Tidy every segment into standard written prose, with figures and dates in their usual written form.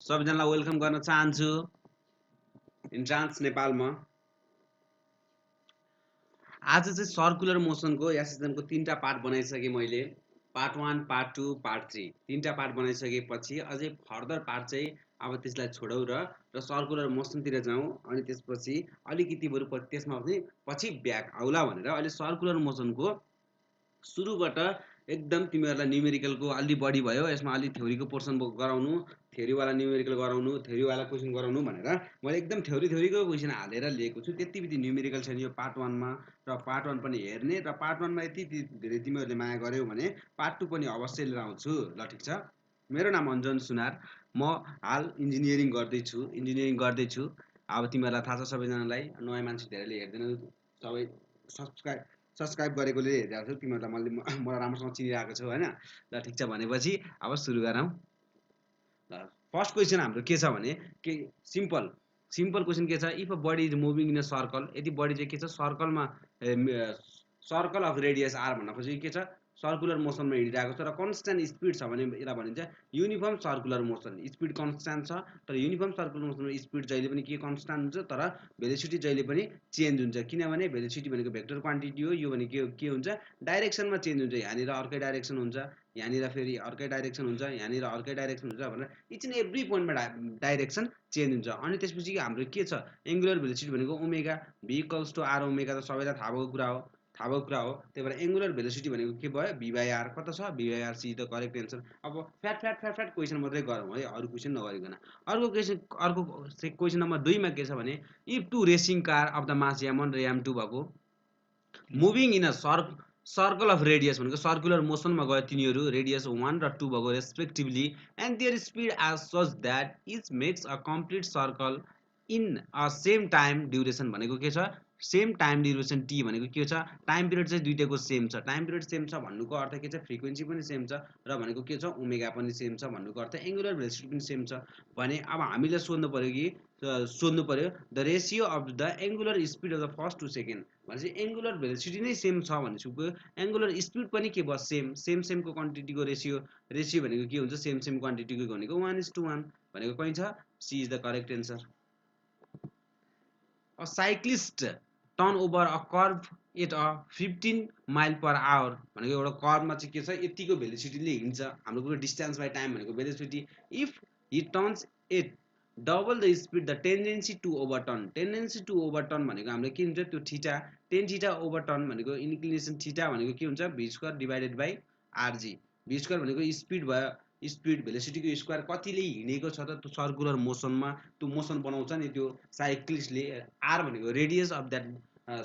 सबैजनालाई वेलकम गर्न चाहन्छु इन्ट्रान्स नेपालमा। आज चाहिँ सर्कुलर मोसनको या सिस्टमको 3टा पार्ट बनाइसकेँ मैले। पार्ट 1, पार्ट 2, पार्ट 3 3टा पार्ट बनाइसकेपछि अझै फर्दर पार्ट चाहिँ अब त्यसलाई छोडौँ र सर्कुलर मोसनतिर जाउँ। अनि त्यसपछि अलिकति बरु त्यसमा पनि पछि ब्याक आउला भनेर अहिले सर्कुलर मोसनको सुरुबाट एकदम तिमीहरूलाई न्युमेरिकलको अलि बढी भयो, यसमा अलि थ्योरीको पोर्सन गराउनु, थ्योरीवाला न्युमेरिकल गराउनु, थ्योरीवाला क्वेसन गराउनु भनेर मैले एकदम थ्योरीको क्वेसन हालेर लिएको छु। त्यति बित्ति न्युमेरिकल छैन यो पार्ट 1मा, र पार्ट 1 पनि हेर्ने, र पार्ट 1मा यति धेरै तिमीहरूले माया गर्यौ भने पार्ट 2 पनि अवश्य लिएर आउँछु। ल ठिक छ। मेरो नाम अञ्जन सुनार, म हाल इन्जिनियरिङ गर्दैछु। अब तिमीहरूलाई थाहा छ सबैजनालाई, नयाँ मान्छे धेरैले हेर्दैनौ, सबै सब्सक्राइब गरेकोले हेरिरहेको छु। तिमीहरूलाई मलाई राम्रोसँग चिनिरहेको छौ होइन। ल ठिक छ, भनेपछि अब सुरु गरौँ। ल फर्स्ट क्वेसन हाम्रो के छ भने सिम्पल क्वेसन के छ, if a body is moving in a circle, यदि बडी चाहिँ के छ सर्कलमा, सर्कल अफ रेडियस आर भन्न खोजेको के छ, सर्कुलर मोसनमा हिँडिरहेको छ र कन्स्ट्यान्ट स्पिड छ भने यसलाई भनिन्छ uniform circular motion. Speed constant छ तर युनिफर्म सर्कुलर मोसनमा स्पिड जहिले पनि के कन्स्ट्यान्ट हुन्छ, तर भेलोसिटी जहिले पनि चेन्ज हुन्छ। किनभने भेलोसिटी भनेको भेक्टर क्वान्टिटी हो, यो भने के हुन्छ डाइरेक्सनमा चेन्ज हुन्छ। यहाँनिर अर्कै डाइरेक्सन हुन्छ, यहाँनिर फेरि अर्कै डाइरेक्सन हुन्छ, यहाँनिर अर्कै डाइरेक्सन हुन्छ भनेर इच एन्ड एभ्री पोइन्टमा डाइरेक्सन चेन्ज हुन्छ। अनि त्यसपछि हाम्रो के छ एङ्गुलर भेलोसिटी भनेको omega, V equals to R omega, त सबैलाई थाहा भएको कुरा हो। त्यही भएर एङ्गुलर भेलोसिटी भनेको के भयो, भी बाई आर। कता छ v by R, C the correct answer. अब फ्याट क्वेसन मात्रै गरौँ है, अरू क्वेसन नगरिकन। अर्को क्वेसन नम्बर 2 मा के छ भने if two racing car of the mass m1 र m2 भएको moving in a circle of radius भनेको सर्कुलर मोसनमा गयो तिनीहरू, रेडियस 1 र 2 भएको respectively, and their speed as such that each makes a complete circle in a same time duration भनेको के छ, सेम टाइम ड्युरेसन टी भनेको के छ, टाइम पिरियड चाहिँ दुइटैको सेम छ। टाइम पिरियड सेम छ भन्नुको अर्थ के छ, फ्रिक्वेन्सी पनि सेम छ र भनेको के छ ओमेगा पनि सेम छ भन्नुको अर्थ एङ्गुलर भेलोसिटी पनि सेम छ भने अब हामीले सोध्नु पर्यो the ratio of the angular speed of the first to second भनेपछि एङ्गुलर भेलोसिटी नै सेम छ भनेपछि एङ्गुलर स्पिड पनि के भयो सेमको क्वान्टिटीको रेसियो भनेको के हुन्छ, सेम क्वान्टिटीको भनेको 1:1 भनेको कहीँ छ, C is the correct answer. A cyclist turn over a curve at a 15 mile per hour भनेको एउटा कर्भमा चाहिँ के छ यतिको भेलोसिटीले हिँड्छ। हाम्रो डिस्टेन्स बाई टाइम भनेको velocity. If he turns at double the speed the tendency to overturn भनेको हाम्रो के हुन्छ त्यो थीटा, टेन थीटा ओभरटर्न भनेको इन्क्लिनेसन थीटा भनेको के हुन्छ v square divided by R. V square भनेको स्पिड भयो, स्पिड भेलोसिटीको स्क्वायर कतिले हिँडेको छ त त्यो सर्कुलर मोसनमा, त्यो मोसन बनाउँछ नि त्यो साइक्लिस्टले। आर भनेको रेडियस अफ द्याट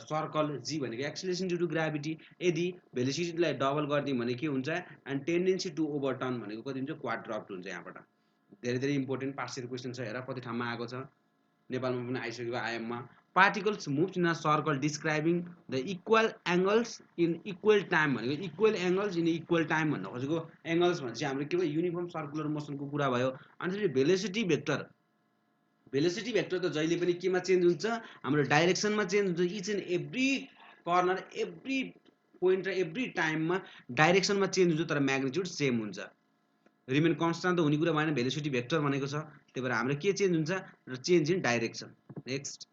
सर्कल, जी भनेको एक्सिलेरेसन ड्यु टु ग्राभिटी। यदि भेलोसिटीलाई डबल गरिदिउँ भने के हुन्छ, एन्ड टेन्डेन्सी टु ओभरटर्न भनेको कति हुन्छ, क्वाड्रप्ट हुन्छ। यहाँबाट धेरै इम्पोर्टेन्ट पास्ट इयर क्वेसन छ, हेर कति ठाउँमा आएको छ, नेपालमा पनि आइसकेको आइएममा। Particles move in a circle describing the equal angles in equal time भनेको equal angles in equal time भन्न खोजेको। एङ्गल्स भनेपछि हाम्रो के भयो, युनिफर्म सर्कुलर मोसनको कुरा भयो। अनि फेरि भेलोसिटी भेक्टर त जहिले पनि केमा चेन्ज हुन्छ, हाम्रो डाइरेक्सनमा चेन्ज हुन्छ। Each and every corner, every point र एभ्री टाइममा डाइरेक्सनमा चेन्ज हुन्छ, तर म्याग्निट्युड सेम हुन्छ। रिमेन कन्स्टान्ट त हुने कुरा भएन, भेलोसिटी भेक्टर भनेको छ। त्यही भएर हाम्रो के चेन्ज हुन्छ र चेन्ज इन डाइरेक्सन। नेक्स्ट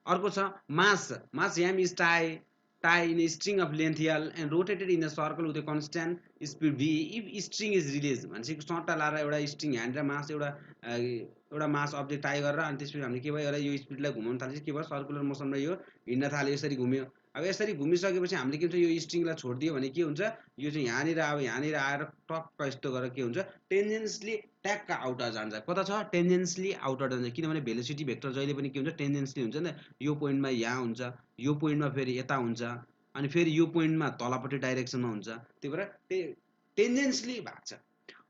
अर्को छ मास m is tie in a string of length L and rotated in a circle with a constant speed v if string is released भनेपछि सट्टा लाएर एउटा स्ट्रिङ ह्यान्ड र मास एउटा मास अब्जेक्ट टाई गरेर अनि त्यसपछि हामीले के भयो, एउटा यो स्पिडलाई घुमाउन थालेपछि के भयो, सर्कुलर मोसनमा यो हिँड्न थाल्यो, यसरी घुम्यो। अब यसरी घुमिसकेपछि हामीले के हुन्छ, यो स्ट्रिङलाई छोडिदियो भने के हुन्छ, यो चाहिँ यहाँनिर आएर टक्क यस्तो गरेर के हुन्छ, टेन्जेन्सली ट्याक्क आउटर जान्छ। कता छ, टेन्जेन्सली आउटर जान्छ। किनभने भेलोसिटी भेक्टर जहिले पनि के हुन्छ, टेन्जेन्सली हुन्छ नि त। यो पोइन्टमा यहाँ हुन्छ, यो पोइन्टमा फेरि यता हुन्छ, अनि फेरि यो पोइन्टमा तलपट्टि डाइरेक्सनमा हुन्छ। त्यही भएर टेन्जेन्सली भाग्छ।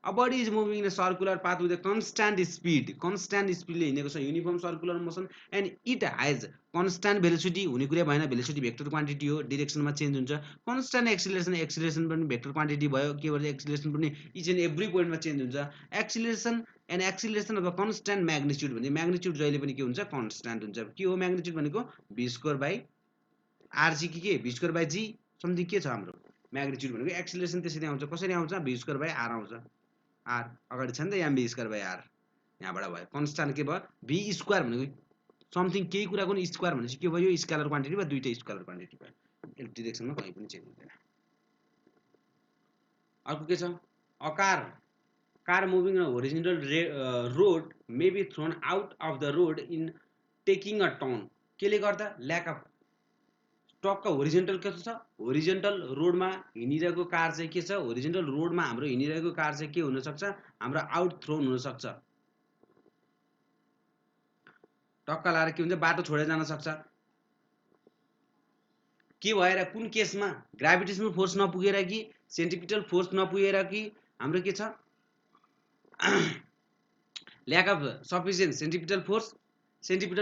A body is moving in a circular path with a constant स्पिडले हिँडेको छ, uniform circular motion, and it has constant velocity हुने कुरा भएन, भेलोसिटी भेक्टर क्वान्टिटी हो, डिरेक्सनमा चेन्ज हुन्छ। कन्स्ट्यान्ट एक्सिलेरेसन पनि भेक्टर क्वान्टिटी भयो, के भन्छ एक्सिलेरेसन पनि इच एन्ड एभ्री पोइन्टमा चेन्ज हुन्छ। एक्सिलेरेसन अथवा कन्स्ट्यान्ट म्याग्निट्युड भने म्याग्निट्युड जहिले पनि के हुन्छ, कन्स्ट्यान्ट हुन्छ। के हो म्याग्निट्युड भनेको, भी स्क्वायर बाई आरजी के भी स्क्वायर बाई जी समथिङ के छ हाम्रो म्याग्निट्युड भनेको। एक्सिलेरेसन त्यसरी आउँछ, कसरी आउँछ, भी स्क्वायर बाई आर आउँछ। आर अगाडि छ नि त एमबी स्क्वायर बाई आर, यहाँबाट भयो कन्स्ट्यान्ट के भयो बी स्क्वायर भनेको समथिङ केही कुराको नि स्क्वायर भनेपछि के भयो यो स्केलर क्वान्टिटी भयो, दुईटै स्केलर क्वान्टिटी भयो, यसले डिरेक्सनमा कहीँ पनि चेन्ज हुँदैन। अर्को के छ a car car moving a horizontal road may be thrown out of the road in taking a turn, केले गर्दा ल्याक अफ टक्क होरिजेन्टल के छ होरिजेन्टल रोडमा हिँडिरहेको कार चाहिँ के छ होरिजेन्टल रोडमा हाम्रो हिँडिरहेको कार चाहिँ के हुन सक्छ हाम्रो आउट थ्रोन हुन सक्छ, टक्क लाएर के हुन्छ बाटो छोडेर जान सक्छ। के भएर कुन केसमा ग्राभिटेसनल फोर्स नपुगेर कि सेन्टिपिटल फोर्स नपुगेर कि हाम्रो के छ lack of sufficient centripetal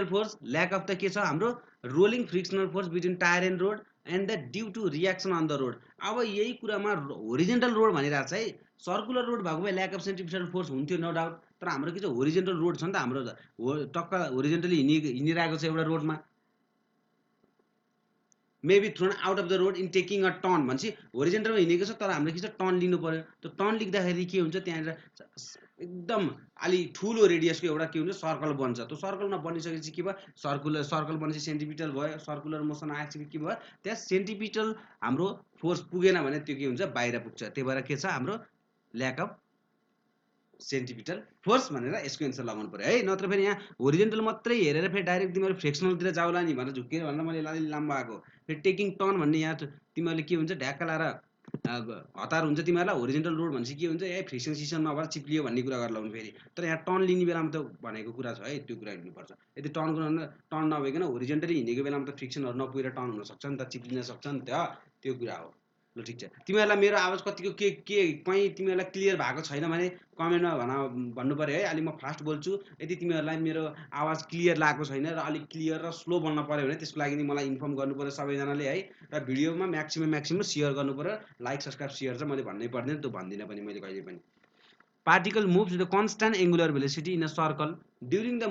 force lack of the के छ हाम्रो rolling frictional force between tyre and road and the due to reaction on the road. अब यही कुरामा होरिजेन्टल रोड भनिरहेको छ है, सर्कुलर रोड भएको भए ल्याक अफ सेन्टिपिटल फोर्स हुन्थ्यो नो डाउट, तर हाम्रो के छ होरिजेन्टल रोड छ नि त हाम्रो टक्क होरिजेन्टली हिँडिरहेको छ एउटा रोडमा, may be thrown out of the road in taking a turn भनेपछि होरिजेन्टलमा हिँडेको छ तर हाम्रो के छ टर्न लिनु पर्यो, त्यो टर्न लिँदाखेरि के हुन्छ त्यहाँनिर एकदम अलि ठुलो रेडियसको एउटा के हुन्छ सर्कल बन्छ, त्यो सर्कलमा बनिसकेपछि के भयो सर्कल बनेपछि सेन्टिपिटल भयो, सर्कुलर मोसन आएपछि के भयो त्यहाँ सेन्टिपिटल हाम्रो फोर्स पुगेन भने त्यो के हुन्छ बाहिर पुग्छ, त्यही भएर के छ हाम्रो ल्याक अफ सेन्टिपिटल फोर्स भनेर यसको एन्सर लगाउनु पर्यो है, नत्र फेरि यहाँ होरिजेन्टल मात्रै हेरेर फेरि डाइरेक्ट तिमीहरू फ्रेक्सनलतिर जाउला नि भनेर झुक्किएर भन्दा मैले अलि लाम्बो आएको, फेरि टेकिङ टर्न भन्ने यहाँ तिमीहरूले के हुन्छ ढ्याक्क लाएर हतार हुन्छ तिमीहरूलाई, होरिजेन्टल रोड भनेपछि के हुन्छ ए फ्रिक्सन सिक्सन नभएर चिप्लियो भन्ने कुरा गरेर लाउनु फेरि, तर यहाँ टर्न लिने बेलामा त भनेको कुरा छ है त्यो कुरा हिँड्नुपर्छ, यदि टर्न नभइकन होरिजेन्टली हिँडेको बेलामा त फ्रिक्सनहरू नपुगेर टर्न हुनसक्छ नि त चिप्लिन सक्छ नि त, त्यो कुरा हो। ल ठिक छ, तिमीहरूलाई मेरो आवाज कतिको के कहीँ तिमीहरूलाई क्लियर भएको छैन भने कमेन्टमा भन्नु पऱ्यो है, अलि म फास्ट बोल्छु, यदि तिमीहरूलाई मेरो आवाज क्लियर लागेको छैन र अलिक क्लियर र स्लो बोल्न पऱ्यो भने त्यसको लागि मलाई इन्फर्म गर्नु पऱ्यो सबैजनाले है, र भिडियोमा म्याक्सिमम सेयर गर्नु पऱ्यो, लाइक सब्सक्राइब सेयर चाहिँ मैले भन्नै पर्दैन, त्यो भन्दिनँ पनि मैले कहिले पनि। Particle moves with constant angular velocity in a circle during the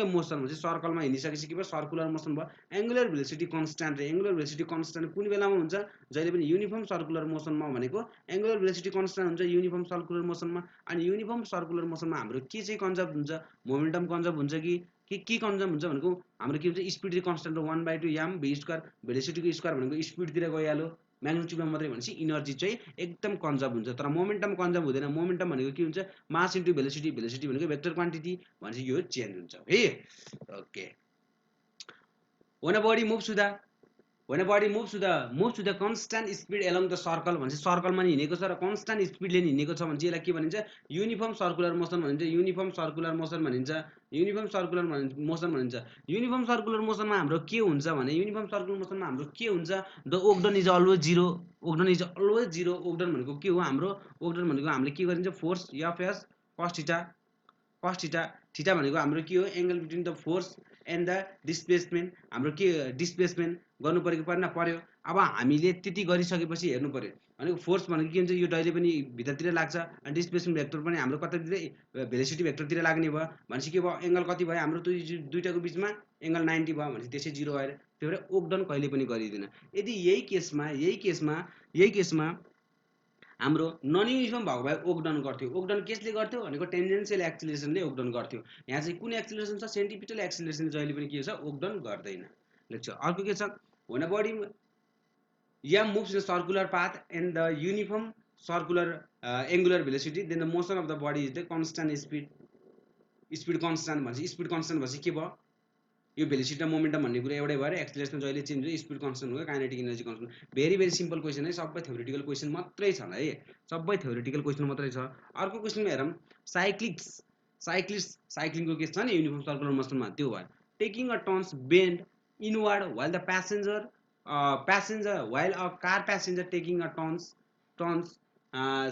motion भनेपछि सर्कलमा हिँडिसकेपछि के भयो सर्कुलर मोसन भयो, एङ्गुलर भेलोसिटी कन्स्ट्यान्ट रे, एङ्गुलर भेलोसिटी कन्स्ट्यान्ट कुन बेलामा हुन्छ जहिले पनि युनिफर्म सर्कुलर मोसनमा भनेको एङ्गुलर भेलोसिटी कन्स्ट्यान्ट हुन्छ युनिफर्म सर्कुलर मोसनमा, अनि युनिफर्म सर्कुलर मोसनमा हाम्रो के चाहिँ कन्जर्भ हुन्छ मोमेन्टम कन्जर्भ हुन्छ कि कन्जर्भ हुन्छ भनेको हाम्रो के हुन्छ स्पिड कन्स्ट्यान्ट 1/2 याम भी स्क्वायर, भेलोसिटीको स्क्वायर भनेको स्पिडतिर गइहाल्यो, म्याग्निट्युडमा मात्रै भनेपछि इनर्जी चाहिँ एकदम कन्जर्भ हुन्छ, तर मोमेन्टम कन्जर्भ हुँदैन, मोमेन्टम भनेको के हुन्छ मास इन्टु भेलोसिटी, भेलोसिटी भनेको भेक्टर क्वान्टिटी भनेपछि यो चेन्ज हुन्छ है। Okay, when a body moves with the constant speed along the circle भनेपछि सर्कलमा नि हिँडेको छ र कन्स्ट्यान्ट स्पिडले नि हिँडेको छ भने चाहिँ यसलाई के भनिन्छ युनिफर्म सर्कुलर मोसन भनिन्छ, युनिफर्म सर्कुलर मोसन भनिन्छ, युनिफर्म सर्कुलर मोसन भनिन्छ। युनिफर्म सर्कुलर मोसनमा हाम्रो के हुन्छ भने युनिफर्म सर्कुलर मोसनमा हाम्रो के हुन्छ the work done is always zero, work done is always zero, work done भनेको के हो हाम्रो ओक्डन भनेको हामीले के गरिन्छ force FS cos theta, theta भनेको हाम्रो के हो angle between the force and the displacement, हाम्रो के डिस्प्लेसमेन्ट गर्नु परेको परेन पर्यो। अब हामीले त्यति गरिसकेपछि हेर्नु पर्यो भनेको फोर्स भनेको के हुन्छ यो जहिले पनि भित्रतिर लाग्छ, अनि डिस्प्लेसमेन्ट भेक्टर पनि हाम्रो कतातिर भेलोसिटी भेक्टरतिर लाग्ने भयो भनेपछि के भयो एंगल कति भयो हाम्रो दुईटाको बिचमा एंगल 90 भयो भनेपछि त्यसै जिरो भएर, त्यही भएर ओक्डन कहिले पनि गरिदिदैन। यदि यही केसमा हाम्रो नन युनिफर्म भएको भए ओक्डन गर्थ्यो, ओक्डन केसले गर्थ्यो भनेको टेन्जेन्सियल एक्सिलरेसनले ओक्डन गर्थ्यो, यहाँ चाहिँ कुन एक्सिलरेसन छ सेन्टिपिटल एक्सिलरेसन जहिले पनि के छ ओक्डन गर्दैन। लेख्छ अर्को के छ when a body moves in a circular path and the uniform circular angular velocity then the motion of the body is the constant speed constant भन्छ, स्पिड कन्स्ट्यान्ट भन्छ के भयो यो भेलोसिटी र मोमेन्टम भन्ने कुरा एउटै भएर एक्सिलरेसन जहिले चेन्ज हुन्छ स्पिड कन्स्ट्यान्ट हो, kinetic energy constant. Very simple question है, सबै थ्योरेटिकल क्वेसन मात्रै छन् है, सबै थ्योरेटिकल क्वेसन मात्रै छ। अर्को क्वेसनमा हेरौँ साइक्लिङको के छ नि युनिफर्म सर्कुलर मोसनमा त्यो भयो taking a turns bend inward while the passenger while a car passenger taking a turns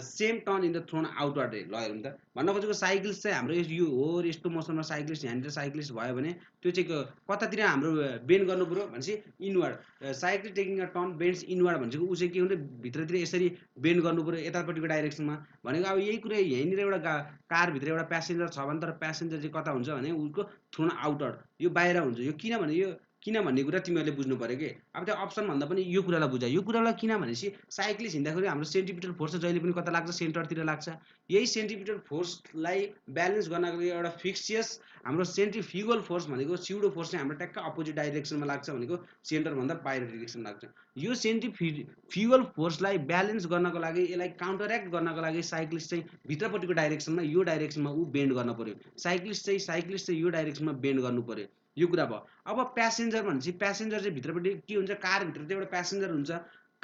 same turn in the thrown outward रे। ल हेरौँ त भन्न खोजेको साइक्लिस्ट चाहिँ हाम्रो यो हो यस्तो मौसममा साइक्लिस्ट यहाँनिर साइक्लिस्ट भयो भने त्यो चाहिँ कतातिर हाम्रो बेन्ड गर्नु पर्यो भनेपछि inward, cyclist taking a turn bends inward भनेको ऊ चाहिँ के हुन्छ भित्रतिर यसरी बेन्ड गर्नु पर्यो यतापट्टिको डाइरेक्सनमा भनेको। अब यही कुरा यहीँनिर एउटा कारभित्र एउटा प्यासेन्जर छ भने तर प्यासेन्जर चाहिँ कता हुन्छ भने उसको थ्रोन आउटवर्ड यो बाहिर हुन्छ, यो किनभने यो किन भन्ने कुरा तिमीहरूले बुझ्नु पर्यो कि अब त्यो अप्सन भन्दा पनि यो कुरालाई बुझ यो कुरालाई किन भनेपछि साइक्लिस्ट हिँड्दाखेरि हाम्रो सेन्टिपिटल फोर्स जहिले पनि कता लाग्छ सेन्टरतिर लाग्छ यही सेन्टिपिटल फोर्सलाई ब्यालेन्स गर्नको लागि एउटा फिक्सियस हाम्रो सेन्ट्रिफ्युगल फोर्स भनेको स्युडो फोर्स चाहिँ हाम्रो ट्याक्क अपोजिट डाइरेक्सनमा लाग्छ भनेको सेन्टरभन्दा बाहिर डिरेक्सनमा लाग्छ यो सेन्ट्रिफ्युगल फोर्सलाई ब्यालेन्स गर्नको लागि यसलाई काउन्टरएक्ट गर्नको लागि साइक्लिस्ट चाहिँ भित्रपट्टिको डाइरेक्सनमा यो डाइरेक्सनमा ऊ बेन्ड गर्न पर्यो साइक्लिस्ट चाहिँ यो डाइरेक्सनमा बेन्ड गर्नु पर्यो यो कुरा भयो अब प्यासेन्जर भनेपछि प्यासेन्जर चाहिँ भित्रपट्टि के हुन्छ कारभित्र चाहिँ एउटा प्यासेन्जर हुन्छ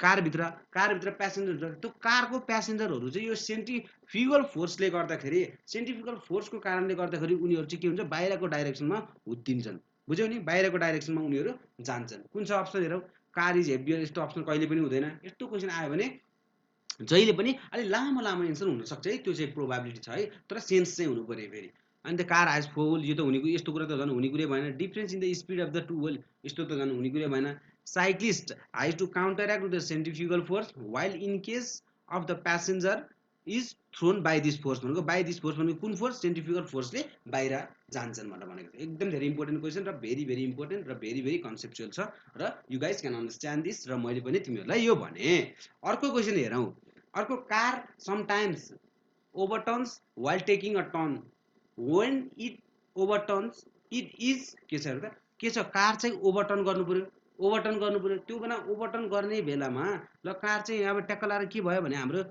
कारभित्र प्यासेन्जर हुन्छ त्यो कारको प्यासेन्जरहरू चाहिँ यो सेन्ट्रिफ्युगल फोर्सले गर्दाखेरि सेन्ट्रिफ्युगल फोर्सको कारणले गर्दाखेरि उनीहरू चाहिँ के हुन्छ बाहिरको डाइरेक्सनमा हुत्तिन्छन् बुझ्यौ नि बाहिरको डाइरेक्सनमा उनीहरू जान्छन् कुन छ अप्सन हेरौँ कार इज हेभियर यस्तो अप्सन कहिले पनि हुँदैन यस्तो क्वेसन आयो भने जहिले पनि अलि लामो एन्सर हुनसक्छ है त्यो चाहिँ प्रोबाबिलिटी छ है तर सेन्स चाहिँ हुनु पर्यो फेरि अनि the car has four wheel यो त हुनेको यस्तो कुरा त झन् हुने कुरै भएन difference in the speed of the two wheel यस्तो त झन् हुने कुरै भएन cyclist has to counteract with the centrifugal force while in case of the passenger is thrown by this force भनेको बाई दिस फोर्स भनेको कुन फोर्स सेन्ट्रिफ्युगल फोर्सले बाहिर जान्छन् भनेर भनेको छ एकदम धेरै इम्पोर्टेन्ट क्वेसन र भेरी इम्पोर्टेन्ट र भेरी कन्सेप्चुअल छ र you guys can understand this र मैले पनि तिमीहरूलाई यो भने अर्को क्वेसन हेरौँ अर्को car sometimes overturns while taking a turn when it overturns it is के छ हेर्दा के छ कार चाहिँ ओभरटर्न गर्नु पर्यो त्यो बेला ओभरटर्न गर्ने बेलामा ल कार चाहिँ अब ट्याक्क लाएर के भयो भने हाम्रो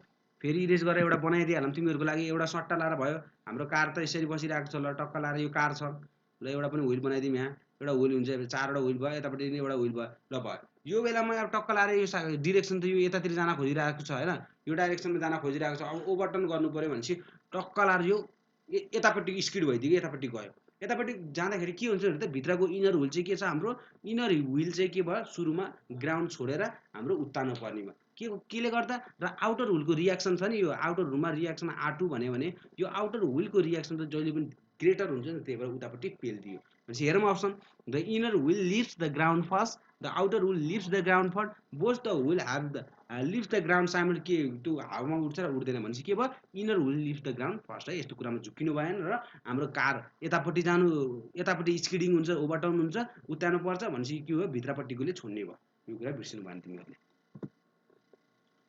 फेरि इरेज गरेर एउटा बनाइदिइहालौँ तिमीहरूको लागि एउटा सट्टा लाएर भयो हाम्रो कार त यसरी बसिरहेको छ ल टक्क लाएर यो कार छ ल एउटा पनि व्हिल बनाइदिउँ यहाँ एउटा व्हिल हुन्छ चारवटा व्हिल भयो यतापट्टि एउटा व्हिल भयो ल भयो यो बेलामा अब टक्क लाएर यो डिरेक्सन त यो यतातिर जान खोजिरहेको छ होइन यो डाइरेक्सनमा जान खोजिरहेको छ अब ओभरटर्न गर्नु पर्यो भनेपछि टक्क लाएर यो यतापट्टि स्किड भइदियो यतापट्टि गयो यतापट्टि जाँदाखेरि के हुन्छ भने त भित्रको इनर व्हिल चाहिँ के छ हाम्रो इनर व्हिल चाहिँ के भयो सुरुमा ग्राउन्ड छोडेर हाम्रो उत्तानो पर्ने भयो केले गर्दा र आउटर व्हिलको रियाक्सन छ नि यो आउटर व्हिलमा रियाक्सन R2 भन्यो भने यो आउटर व्हिलको रियाक्सन त जहिले पनि ग्रेटर हुन्छ नि त्यही भएर उतापट्टि पेलिदियो भनेपछि हेरौँ option the inner wheel lifts the ground first the outer wheel lifts the ground first both the wheel have the lift the ground साइमल के त्यो हावामा उठ्छ र उठ्दैन भनेपछि के भयो inner wheel lift the ground first है यस्तो कुरामा झुक्किनु भएन र हाम्रो कार यतापट्टि स्किडिङ हुन्छ ओभरटर्न हुन्छ उत्तानो पर्छ भनेपछि के हो भित्रपट्टिकोले छोड्ने भयो यो कुरा बिर्सिनु भएन तिमीहरूले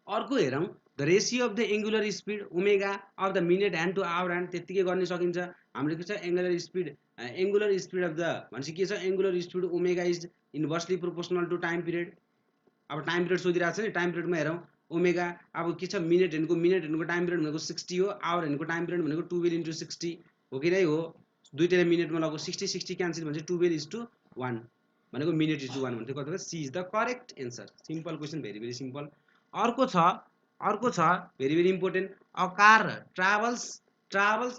अर्को हेरौँ the ratio of the angular speed omega of the minute hand to hour hand त्यत्तिकै गर्न सकिन्छ हाम्रो के छ एङ्गुलर स्पिड अफ द भनेपछि के छ angular speed omega is inversely proportional to time period अब टाइम पिरियड सोधिरहेको छ नि टाइम पिरियडमा हेरौँ ओमेगा अब के छ मिनट हेर्नुको टाइम पिरियड भनेको 60 हो आवर हेर्नुको टाइम पिरियड भनेको 12 into 60 हो कि नै हो दुईटैले मिनटमा लगो 60 क्यान्सल भनेपछि 12:1 भनेको मिनट इज टु 1 भन्थ्यो कति C is the correct answer simple question very simple अर्को छ very important a car travels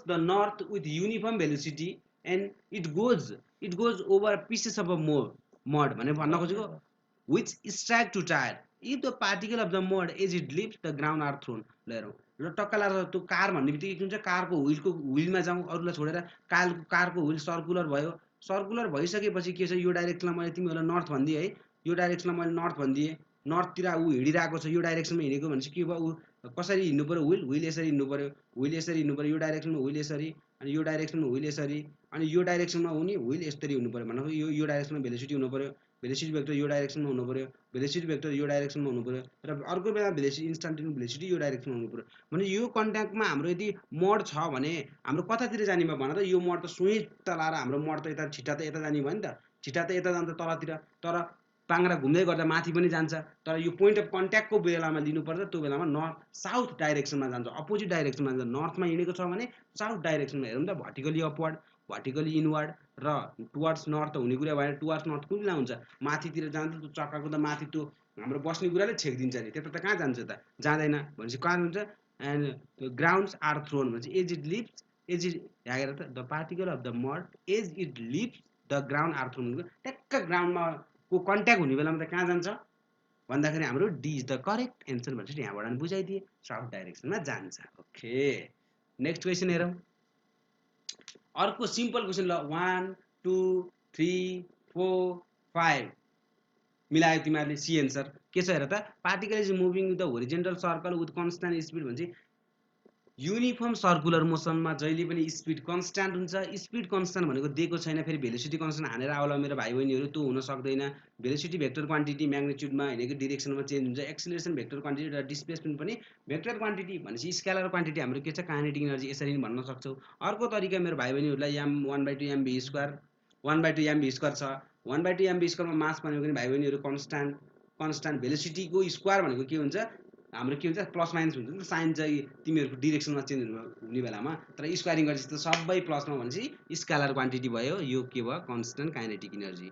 the north with uniform velocity and it goes over pieces of mud भने भन्न खोजेको which strike to tire if the particle of the mud as it leaves the ground are thrown ल टक्क लाएर त्यो car भन्ने बित्तिकै के हुन्छ कारको व्हिलमा जाउँ अरूलाई छोडेर कारको व्हिल सर्कुलर भइसकेपछि के छ यो डाइरेक्सनमा मैले तिमीहरूलाई नर्थ भनिदिएँ है यो डाइरेक्सनमा मैले नर्थ भनिदिएँ नर्थतिर ऊ हिँडिरहेको छ यो डाइरेक्सनमा हिँडेको भनेपछि के भयो ऊ कसरी हिँड्नु पर्यो व्हिल यसरी हिँड्नु पर्यो यो डाइरेक्सनमा व्हिल यसरी अनि यो डाइरेक्सनमा व्हिल यसरी अनि यो डाइरेक्सनमा हुने व्हिल यसरी हुनु पर्यो भनेको यो डाइरेक्सनमा भेलोसिटी हुनु पर्यो भेलोसिटी भेक्टर यो डाइरेक्सनमा हुनु पर्यो भेलोसिटी भेक्टर यो डाइरेक्सनमा हुनु पर्यो र अर्को बेला भेलोसिटी इन्स्टान्टेनियस भेलोसिटी यो डाइरेक्सनमा हुनु पर्यो भने यो कन्ट्याक्टमा हाम्रो यदि मड छ भने हाम्रो कतातिर जाने भयो भन त यो मड त सुइट लाएर हाम्रो मड त यता छिट्टा त यता जाने भयो नि त छिट्टा त यता जान्छ तलतिर तर पाङ्रा घुम्दै गर्दा माथि पनि जान्छ तर यो पोइन्ट अफ कन्ट्याक्टको बेलामा लिनुपर्छ त्यो बेलामा नर्थ साउथ डाइरेक्सनमा जान्छ अपोजिट डाइरेक्सनमा जान्छ नर्थमा हिँडेको छ भने साउथ डाइरेक्सनमा हेरौँ त भर्टिकली अपवर्ड भर्टिकली इनवर्ड र टुवर्ड्स नर्थ हुने कुरा भएन टुवर्ड्स नर्थ कुन बेला हुन्छ माथितिर जान्छ त्यो चक्काको त माथि त्यो हाम्रो बस्ने कुराले छेकिदिन्छ नि त्यता त कहाँ जान्छ त जाँदैन भनेपछि कहाँ हुन्छ एन्ड ग्राउन्ड्स आर थ्रोन भनेपछि as it leaves as it हेरेर त the particle of the mud as it leaves the ground are thrown ट्याक्क ग्राउन्डमा को कन्ट्याक्ट हुने बेलामा त कहाँ जान्छ भन्दाखेरि हाम्रो D is the correct answer भनेपछि यहाँबाट पनि बुझाइदिए साउथ डाइरेक्सनमा जान्छ ओके नेक्स्ट क्वेसन हेरौँ अर्को सिम्पल क्वेसन ल 1 2 3 4 5 मिलायो तिमीहरूले सी एन्सर के छ हेर त particle is moving with the horizontal circle with constant speed भन्छ युनिफर्म सर्कुलर मोसनमा जहिले पनि स्पिड कन्स्ट्यान्ट हुन्छ। स्पिड कन्स्ट्यान्ट भनेको दिएको छैन, फेरि भेलोसिटी कन्स्ट्यान्ट हानेर आउला मेरो भाइ बहिनीहरू, त्यो हुन सक्दैन। भेलोसिटी भेक्टर क्वान्टिटी म्याग्निट्युडमा होइन कि डिरेक्सनमा चेन्ज हुन्छ। एक्सिलरेसन भेक्टर क्वान्टिटी र डिस्प्लेसमेन्ट पनि भेक्टर क्वान्टिटी भनेपछि स्केलर क्वान्टिटी हाम्रो के छ, काइनेटिक एनर्जी, यसरी पनि भन्न सक्छौँ। अर्को तरिका मेरो भाइ बहिनीहरूलाई m 1/2 mv square 1/2 mv square छ। 1/2 mv स्क्वायरमा मास भनेको पनि भाइ बहिनीहरू कन्स्ट्यान्ट भेलोसिटीको स्क्वायर भनेको के हुन्छ, हाम्रो के हुन्छ, प्लस माइनस हुन्छ नि त। साइन चाहिँ तिमीहरूको डिरेक्सनमा चेन्ज हुने बेलामा, तर स्क्वायरिङ गरेपछि त सबै प्लसमा भनेपछि स्केलर क्वान्टिटी भयो। यो के भयो, कन्स्ट्यान्ट काइनेटिक एनर्जी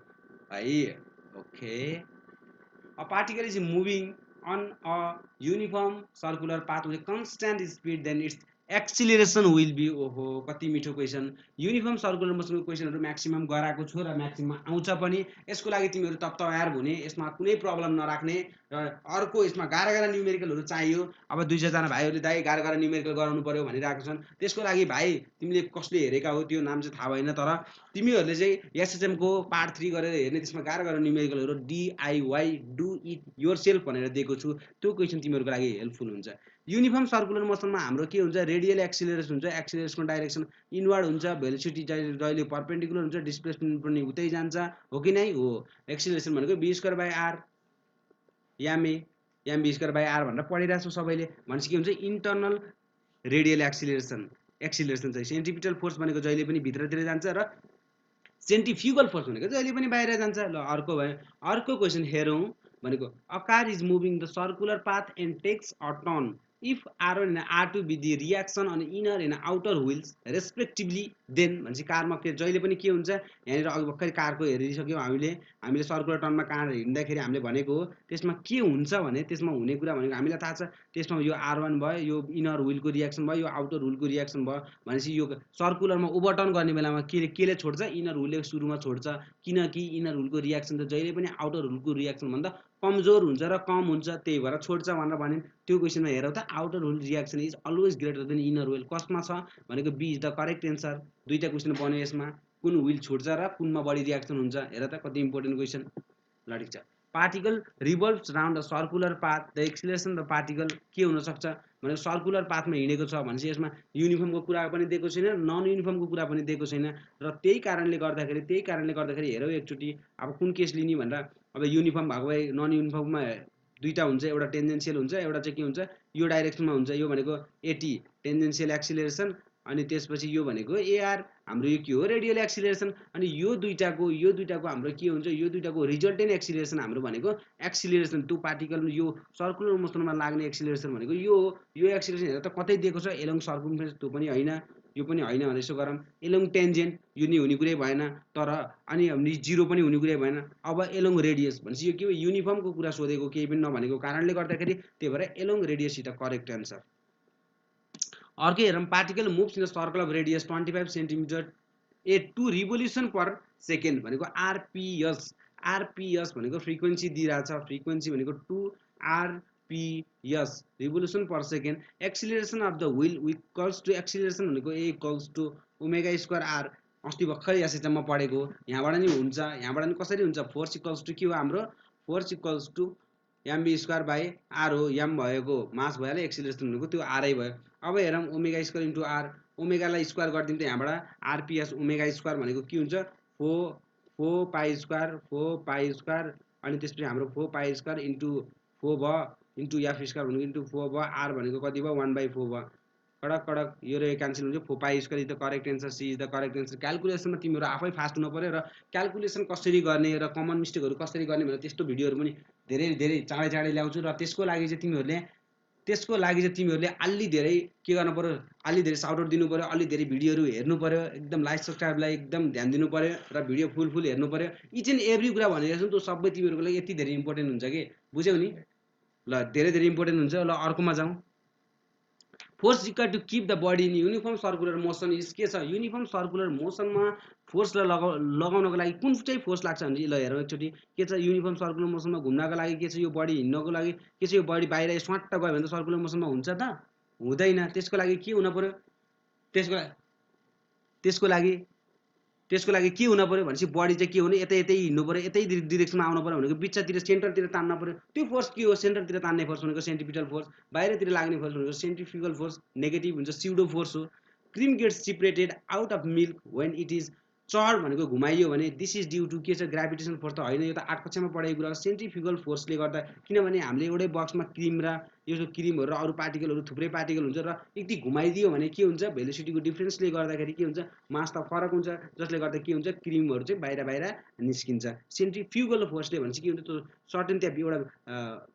है। Okay, a particle is moving on a uniform circular path with constant speed then its acceleration will be, ओहो कति मिठो क्वेसन। युनिफर्म सर्कुलर मोसनको क्वेसनहरू म्याक्सिमम गराएको छु र म्याक्सिमम आउँछ पनि। यसको लागि तिमीहरू तयार हुने, यसमा कुनै प्रब्लम नराख्ने। र अर्को यसमा गाह्रा न्युमेरिकलहरू चाहियो। अब 200 जना भाइहरूले दाइ गाह्रा न्युमेरिकल गराउनु पर्यो भनिरहेको छन्। त्यसको लागि भाइ तिमीले कसले हेरेका हो त्यो नाम चाहिँ थाहा भएन, तर तिमीहरूले चाहिँ एसएसएम को पार्ट 3 गरेर हेर्ने, त्यसमा गाह्रा न्युमेरिकलहरू DIY do it your self भनेर दिएको छु। त्यो क्वेसन तिमीहरूको लागि हेल्पफुल हुन्छ। युनिफर्म सर्कुलर मोसनमा हाम्रो के हुन्छ, रेडियल एक्सिलरेसन हुन्छ। एक्सिलरेसनको डाइरेक्सन इनवर्ड हुन्छ। भेलोसिटी चाहिँ जहिले परपेन्डिकुलर हुन्छ। डिस्प्लेसमेन्ट पनि उतै जान्छ, हो कि नै हो। एक्सिलरेसन भनेको v²/r mv²/r भनेर पढिरहेको छौँ सबैले। भनेपछि के हुन्छ, इन्टरनल रेडियल एक्सिलरेसन चाहिँ सेन्ट्रिपिटल फोर्स भनेको जहिले पनि भित्रतिर जान्छ र सेन्ट्रिफ्युगल फोर्स भनेको जहिले पनि बाहिर जान्छ। ल अर्को भयो, अर्को क्वेसन हेरौँ भनेको, a car is moving the circular path and takes a turn if R1 and R2 be the reaction on inner and outer wheels respectively then, भनेपछि कारमा के जहिले पनि के हुन्छ, यहाँनिर अघि भर्खरै कारको हेरिसक्यौँ हामीले सर्कुलर टर्नमा कार हिँड्दाखेरि हामीले भनेको हो, त्यसमा के हुन्छ भने, त्यसमा हुने कुरा भनेको हामीलाई थाहा छ। त्यसमा यो R1 भयो, यो इनर व्हिलको रियाक्सन भयो, यो आउटर व्हिलको रियाक्सन भयो। भनेपछि यो सर्कुलरमा ओभरटर्न गर्ने बेलामा केले छोड्छ, इनर व्हिलले सुरुमा छोड्छ। किनकि इनर व्हिलको रियाक्सन त जहिले पनि आउटर व्हिलको रियाक्सन भन्दा कमजोर हुन्छ र कम हुन्छ, त्यही भएर छोड्छ भनेर भने। त्यो क्वेसनमा हेरौँ त, outer wheel reaction is always greater than inner wheel. कसमा छ भनेको B is the correct answer. दुईटा क्वेसन बन्यो यसमा, कुन व्हिल छोड्छ र कुनमा बढी रियाक्सन हुन्छ। हेर त कति इम्पोर्टेन्ट क्वेसन। ल ठिक छ, particle revolves round a circular path the acceleration the particle के हुन सक्छ भनेको सर्कुलर पाथमा हिँडेको छ भनेपछि यसमा युनिफर्मको कुरा पनि दिएको छैन, नन युनिफर्मको कुरा पनि दिएको छैन। र त्यही कारणले गर्दाखेरि हेरौँ एकचोटि अब कुन केस लिने भनेर। अब युनिफर्म भएको भए, नन युनिफर्ममा दुईटा हुन्छ, एउटा टेन्जेन्सियल हुन्छ, एउटा चाहिँ के हुन्छ, यो डाइरेक्सनमा हुन्छ। यो भनेको एटी टेन्जेन्सियल एक्सिलरेसन, अनि त्यसपछि यो भनेको एआर हाम्रो यो के हो, रेडियल एक्सिलरेसन। अनि यो दुईटाको हाम्रो के हुन्छ, यो दुईटाको रिजल्टेन्ट एक्सिलरेसन हाम्रो भनेको एक्सिलरेसन टु पार्टिकल, यो सर्कुलर मोसनमा लाग्ने एक्सिलरेसन भनेको यो हो। यो एक्सिलरेसन हेर त कतै दिएको छ, एलोङ सर्कमफरेन्स, त्यो पनि होइन, यो पनि होइन भने यसो गरौँ, एलोङ टेन्जेन्ट, यो नि हुने कुरै भएन, तर अनि जिरो पनि हुने कुरै भएन। अब एलोङ रेडियस भनेपछि यो के हो, युनिफर्मको कुरा सोधेको, केही पनि नभनेको कारणले गर्दाखेरि, त्यही भएर along radius is the correct answer. अर्कै हेरौँ, particle moves in the circle of radius 25 centimetre at 2 revolution per second भनेको आरपिएस भनेको फ्रिक्वेन्सी दिइरहेछ। फ्रिक्वेन्सी भनेको 2 RPS revolution per second. Acceleration of the wheel equals to, acceleration भनेको a equals to ω²r। अस्ति भर्खरै एसएचएममा पढेको, यहाँबाट नि हुन्छ, यहाँबाट नि कसरी हुन्छ, फोर्स इक्वल्स टु के हो हाम्रो, फोर्स इक्वल्स टु mv²/r हो। m भएको मास भइहाल्यो, एक्सिलरेसन भनेको त्यो आरै भयो। अब हेरौँ ω² इन्टु r, ओमेगालाई स्क्वायर गरिदिउँ त यहाँबाट आरपिएस ω² भनेको के हुन्छ, 4π² अनि त्यसपछि हाम्रो 4π² इन्टु 4 भयो, इन्टु f² भनेको इन्टु 4 भयो, r भनेको कति भयो, 1/4 भयो। कडक यो र यो क्यान्सल हुन्छ, 4π² is the correct answer, C is the correct answer. क्यालकुलेसनमा तिमीहरू आफै फास्ट हुनु पऱ्यो, र क्यालकुलेसन कसरी गर्ने र कमन मिस्टेकहरू कसरी गर्ने भनेर त्यस्तो भिडियोहरू पनि धेरै चाँडै ल्याउँछु। र त्यसको लागि चाहिँ तिमीहरूले अलि धेरै के गर्नु पर्यो, अलि धेरै साउट आउट दिनु पर्यो, अलि धेरै भिडियोहरू हेर्नु पर्यो, एकदम लाइक सब्सक्राइबलाई एकदम ध्यान दिनु पर्यो, र भिडियो फुल हेर्नु पर्यो। इच एन्ड एभ्री कुरा भनेको छु, त्यो सबै तिमीहरूको लागि यति धेरै इम्पोर्टेन्ट हुन्छ कि, बुझ्यौ नि। ल धेरै इम्पोर्टेन्ट हुन्छ। ल अर्कोमा जाउँ, force required to keep the body in uniform circular motion is के छ, युनिफर्म सर्कुलर मोसनमा फोर्सलाई लगाउनको लागि कुन चाहिँ फोर्स लाग्छ भने, ल हेरौँ एकचोटि के छ, युनिफर्म सर्कुलर मोसनमा घुम्नको लागि के छ, यो बडी हिँड्नको लागि के छ, यो बडी बाहिर स्वाट्ट गयो भने त सर्कुलर मोसनमा हुन्छ त, हुँदैन। त्यसको लागि के हुन पर्यो, त्यसको लागि त्यसको लागि के हुन पर्यो भनेपछि बडी चाहिँ के हुने यतै यतै हिँड्नु पर्यो, यतै डिरेक्सनमा आउनु पर्यो भनेको बिचतिर सेन्टरतिर तान्न पर्यो। त्यो फोर्स के हो? सेन्टरतिर तान्ने फोर्स भनेको सेन्ट्रिपिटल फोर्स, बाहिरतिर लाग्ने फोर्स भनेको सेन्ट्रिफ्युगल फोर्स, नेगेटिभ हुन्छ स्युडो फोर्स हो। Cream gets separated out of milk when it is चढ भनेको घुमाइयो भने दिस इज ड्यू टु के छ? ग्राभिटेसन फोर्स त होइन, यो त 8 कक्षामा पढाएको कुरा हो। सेन्ट्रिफ्युगल फोर्सले गर्दा, किनभने हामीले एउटै बक्समा क्रिम र यो क्रिमहरू र अरू पार्टिकलहरू थुप्रै पार्टिकल हुन्छ र यति घुमाइदियो भने के हुन्छ? भेलोसिटीको डिफ्रेन्सले गर्दाखेरि के हुन्छ? मास त फरक हुन्छ, जसले गर्दा के हुन्छ? क्रिमहरू चाहिँ बाहिर बाहिर निस्किन्छ। सेन्ट्रिफ्युगल फोर्सले भने चाहिँ के हुन्छ? त्यो सर्टेन त्यहाँ एउटा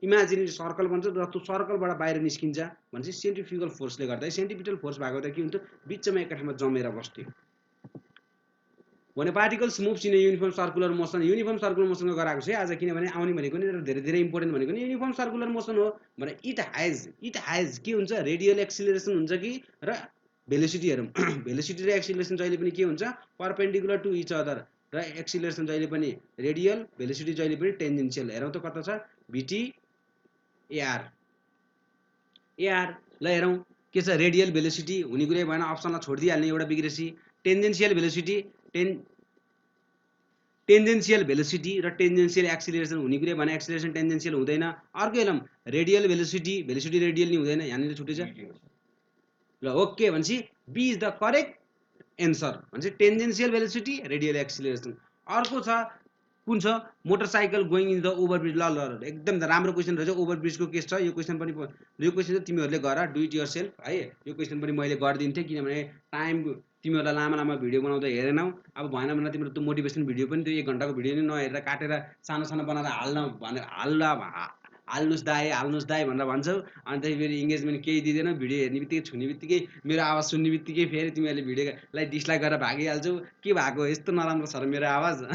इमेजिनेरी सर्कल बन्छ र त्यो सर्कलबाट बाहिर निस्किन्छ भने चाहिँ सेन्ट्रिफ्युगल फोर्सले गर्दा। सेन्ट्रिपिटल फोर्स भएको त के हुन्छ? बिचमा एक ठाउँमा जमेर बस्थ्यो। When a particles moves in a uniform circular motion, uniform circular motion को गराएको छ आज, किनभने आउने भनेको नि धेरै धेरै इम्पोर्टेन्ट भनेको नि युनिफर्म सर्कुलर मोसन हो भने इट हैज के हुन्छ? रेडियल एक्सिलरेसन हुन्छ कि र भेलोसिटी हेरौँ। भेलोसिटी र एक्सिलरेसन जहिले पनि के हुन्छ? परपेन्डिकुलर टु इच अदर, र एक्सिलरेसन जहिले पनि रेडियल, भेलोसिटी जहिले पनि टेन्जेन्सियल। हेरौँ त कता छ? VT AR ल हेरौँ के छ? रेडियल भेलोसिटी हुने कुरै भएन, अप्सनलाई छोडिदिइहाल्ने एउटा बिग्रेसी। टेन्जेन्सियल भेलोसिटी टेन्जेन्सियल भेलोसिटी र टेन्जेन्सियल एक्सिलरेसन हुने कुरै भने एक्सिलरेसन टेन्जेन्सियल हुँदैन। अर्को हेरौँ रेडियल भेलोसिटी रेडियल नि हुँदैन, यहाँनिर छुट्टै छ ल। ओके भनेपछि B is the correct answer भनेपछि टेन्जेन्सियल भेलोसिटी रेडियल एक्सिलरेसन। अर्को छ कुन छ? Motorcycle going in the overbridge. ल एकदम राम्रो क्वेसन रहेछ। ओभरब्रिजको केस छ। यो क्वेसन चाहिँ तिमीहरूले गर, डु इट योर सेल्फ है। यो क्वेसन पनि मैले गरिदिन्थेँ, किनभने टाइम तिमीहरूलाई लामा लामा भिडियो बनाउँदा हेरेनौ। अब भएन भने तिम्रो त्यो मोटिभेसन भिडियो पनि त्यो 1 घन्टाको भिडियो नै नहेरेर काटेर सानो सानो बनाएर हाल्नुहोस् दाइ भनेर भन्छौ, अनि त्यही फेरि इङ्गेजमेन्ट केही दिँदैनौ। भिडियो हेर्ने बित्तिकै, छुने बित्तिकै, मेरो आवाज सुन्ने बित्तिकै फेरि तिमीहरूले भिडियोलाई डिसलाइक गरेर भागिहाल्छौ। के भएको? यस्तो नराम्रो छ र मेरो आवाज?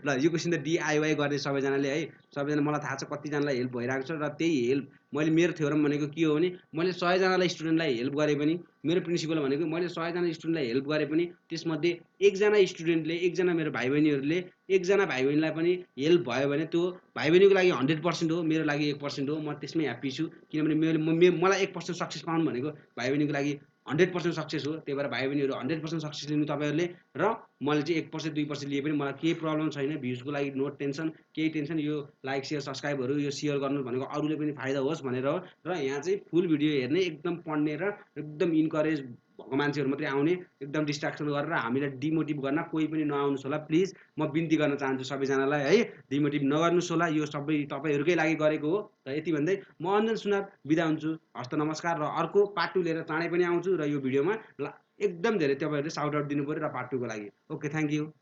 ल यो क्वेसन त DIY गर्ने सबैजनाले है। सबैजना मलाई थाहा छ कतिजनालाई हेल्प भइरहेको छ, र त्यही हेल्प मैले मेरो थ्योरम भनेको के हो भने मैले 100 स्टुडेन्टलाई हेल्प गरे पनि, मेरो प्रिन्सिपल भनेको मैले 100 स्टुडेन्टलाई हेल्प गरे पनि त्यसमध्ये एकजना स्टुडेन्टले, एकजना मेरो भाइ बहिनीहरूले, एकजना भाइ बहिनीलाई पनि हेल्प भयो भने त्यो भाइ बहिनीको लागि 100% हो, मेरो लागि 1% हो। म त्यसमै ह्याप्पी छु, किनभने मलाई 1% सक्सेस पाउनु भनेको भाइ बहिनीको लागि 100% सक्सेस हो। त्यही भएर भाइ बहिनीहरू 100% सक्सेस लिनु तपाईँहरूले, र मैले चाहिँ 1% 2% लिए पनि मलाई केही प्रब्लम छैन। भ्युजको लागि नो टेन्सन, केही टेन्सन। यो लाइक सेयर सब्सक्राइबहरू यो सेयर गर्नु भनेको अरूले पनि फाइदा होस् भनेर हो। र यहाँ चाहिँ फुल भिडियो हेर्ने, एकदम पढ्ने र एकदम इन्करेज भएको मान्छेहरू मात्रै आउने, एकदम डिस्ट्राक्सन गरेर हामीलाई डिमोटिभ गर्न कोही पनि नआउनुहोस् होला प्लिज। म बिन्ती गर्न चाहन्छु सबैजनालाई है, डिमोटिभ नगर्नुहोस् होला। यो सबै तपाईँहरूकै लागि गरेको हो। र यति भन्दै म अञ्जन सुनार बिदा हुन्छु। हस्त नमस्कार। र अर्को पार्ट 2 लिएर चाँडै पनि आउँछु। र यो भिडियोमा एकदम धेरै तपाईँहरूले साउट आउट दिनु पऱ्यो र पार्ट 2 को लागि। Okay, thank you.